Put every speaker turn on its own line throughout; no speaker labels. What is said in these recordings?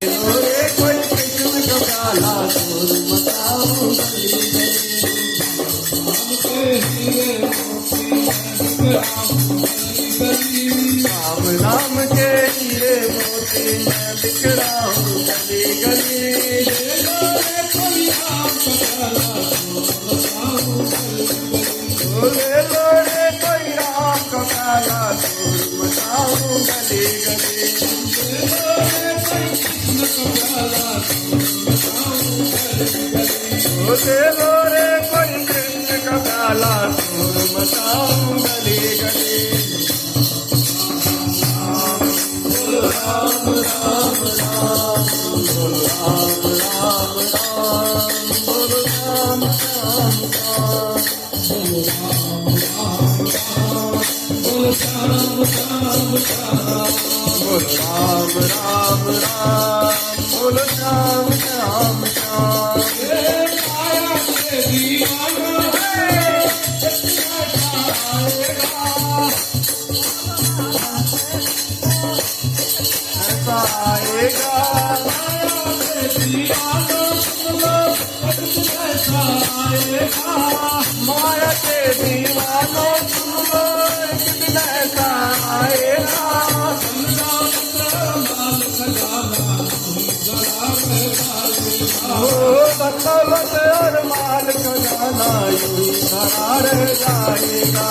रे कोई कृष्ण का प्याला शोर मचाओ गली गली। राम नाम के हीरे मोती मैं बिक रहा हूँ गली गली। ले लो रे कोई राम का प्याला शोर मचाओ गली गली। ले लो रे कोई कृष्ण का प्याला शोर मचाओ गली गली। राम राम राम बोल राम राम राम बोल राम राम राम बोल राम राम राम बोल राम राम राम बोल राम राम राम। माया के दीवाना आएगा माया के दीवानों सुन लो एक दिन ऐसा आएगा। दौलत और माल खजाना यूं ही धरा रह जाएगा।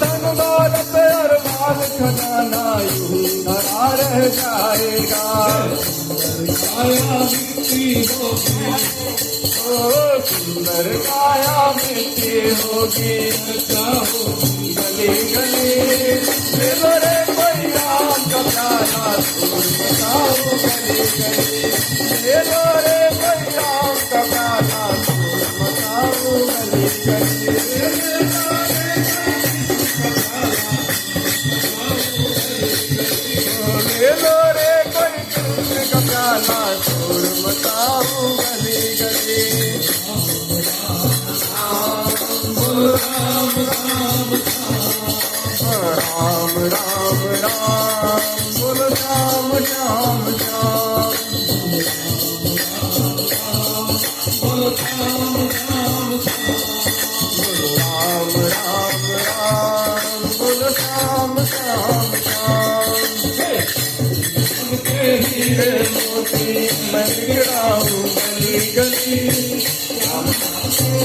धन दौलत और माल खजाना यूं ही धरा रह जाएगा। सुंदर काया मिट्टी होगी गली गली। ले लो रे कोई राम का प्याला शोर मचाओ गली गली। ले लो रे कोई राम का प्याला शोर मचाओ गली गली। ले लो रे कोई कृष्ण का प्याला शोर मचाओ गली गली। राम राम राम राम राम बोल राम राम राम बोल राम राम राम राम बोल राम राम राम। हीरे मोती मैं बिगड़ा हूँ गली गली।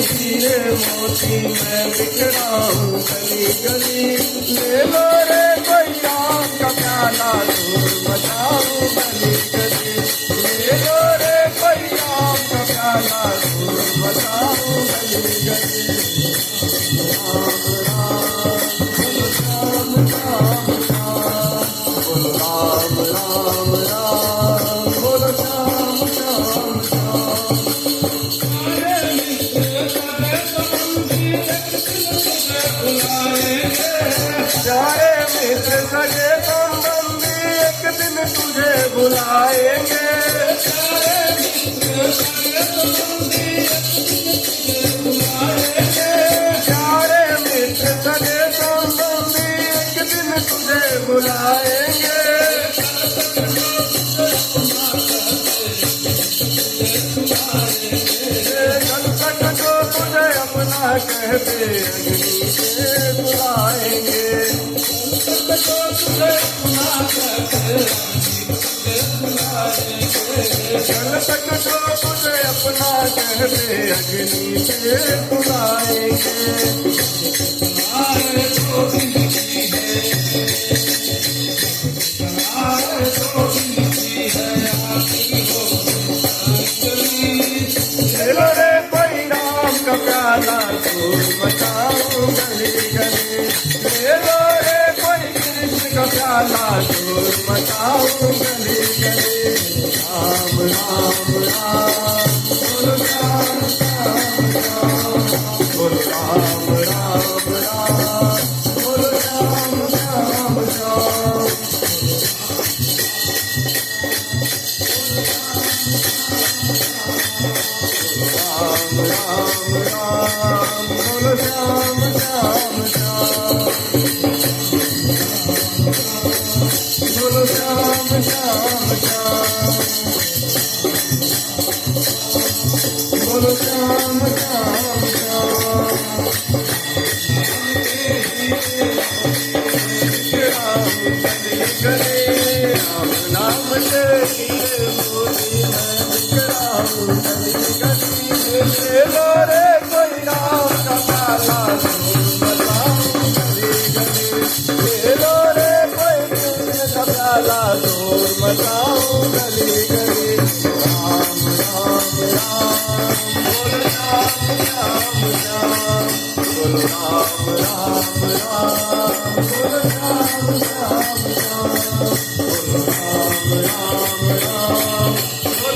हीरे मोती मैं बिगड़ा हूँ गली गली। ले लो रे कोई राम का प्याला शोर मचाओ गली गली। ले लो रे कोई राम का प्याला शोर मचाओ गली गली। राम राम बोल राम राम राम बोल राम राम राम। सारे मित्र सगे संबंधी एक दिन तुझे बुलाएंगे। सारे मित्र सगे संबंधी एक दिन तुझे बुलाएंगे। जब तक जो तुझे अपना कहते अग्नि से बुलाएंगे। जब तक जो तुझे अपना कहते अग्नि से बुलाएंगे। ले लो रे कोई राम का प्याला शोर मचाओ गली गली। ले लो रे कोई कृष्ण का प्याला शोर मचाओ गली गली। राम राम राम बोल राम राम राम बोल राम राम राम बोल राम राम राम। राम राम राम बोल राम राम राम। बोलो राम राम राम, बोलो राम राम राम, बोलो राम राम